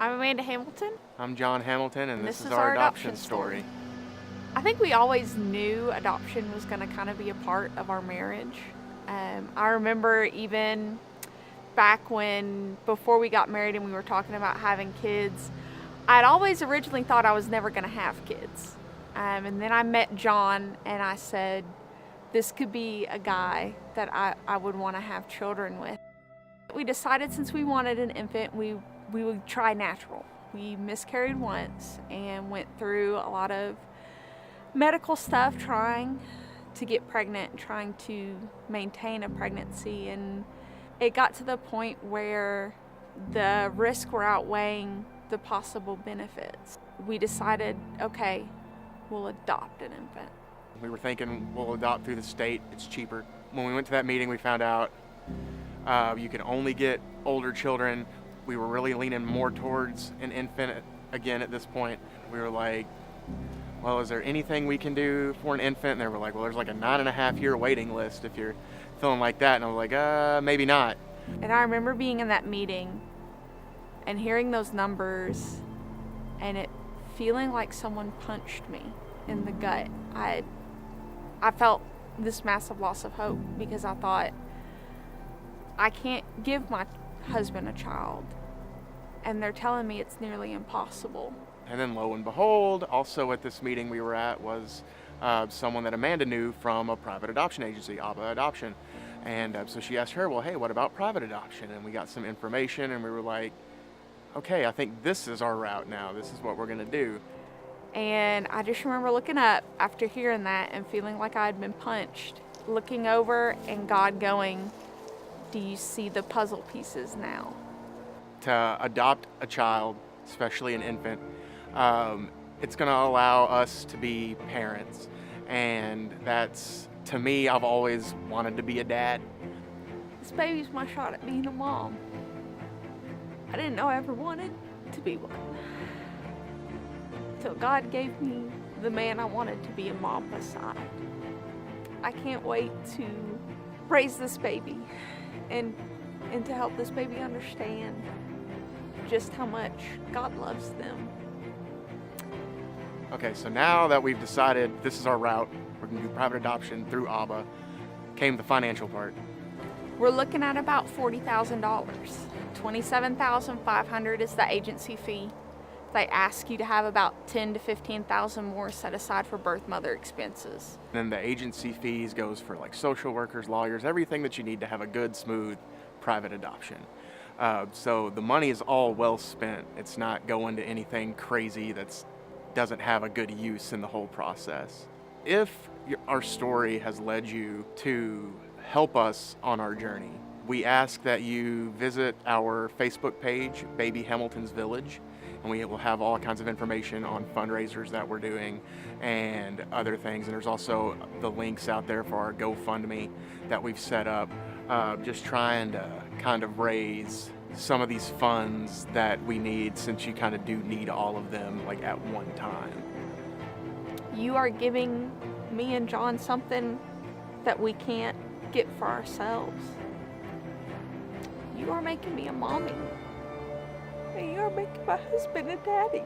I'm Amanda Hamilton. I'm John Hamilton, and this is our adoption story. I think we always knew adoption was going to kind of be a part of our marriage. I remember even back before we got married and we were talking about having kids, I'd always originally thought I was never going to have kids. And then I met John and I said, this could be a guy that I would want to have children with. We decided since we wanted an infant, we would try natural. We miscarried once and went through a lot of medical stuff trying to get pregnant, trying to maintain a pregnancy, and it got to the point where the risks were outweighing the possible benefits. We decided, okay, we'll adopt an infant. We were thinking we'll adopt through the state, it's cheaper. When we went to that meeting, we found out you can only get older children. We were really leaning more towards an infant again at this point. We were like, well, is there anything we can do for an infant? And they were like, well, there's like a 9.5-year waiting list if you're feeling like that. And I was like, maybe not. And I remember being in that meeting and hearing those numbers and it feeling like someone punched me in the gut. I felt this massive loss of hope because I thought, I can't give my husband a child, and they're telling me it's nearly impossible. And then lo and behold, also at this meeting we were at was someone that Amanda knew from a private adoption agency, ABBA Adoption. And so she asked her, well, hey, what about private adoption? And we got some information and we were like, okay, I think this is our route now. This is what we're gonna do. And I just remember looking up after hearing that and feeling like I had been punched, looking over and God going, do you see the puzzle pieces now? To adopt a child, especially an infant, it's going to allow us to be parents. And that's, to me, I've always wanted to be a dad. This baby's my shot at being a mom. I didn't know I ever wanted to be one. Till God gave me the man I wanted to be a mom beside. I can't wait to raise this baby and to help this baby understand just how much God loves them. Okay, so now that we've decided this is our route, we're gonna do private adoption through ABBA, came the financial part. We're looking at about $40,000. $27,500 is the agency fee. They ask you to have about $10,000 to $15,000 more set aside for birth mother expenses. Then the agency fees goes for like social workers, lawyers, everything that you need to have a good, smooth private adoption. So the money is all well spent. It's not going to anything crazy that doesn't have a good use in the whole process. If our story has led you to help us on our journey, we ask that you visit our Facebook page, Baby Hamilton's Village, and we will have all kinds of information on fundraisers that we're doing and other things. And there's also the links out there for our GoFundMe that we've set up, just trying to kind of raise some of these funds that we need, since you kind of do need all of them like at one time. You are giving me and John something that we can't get for ourselves. You are making me a mommy. And you are making my husband a daddy.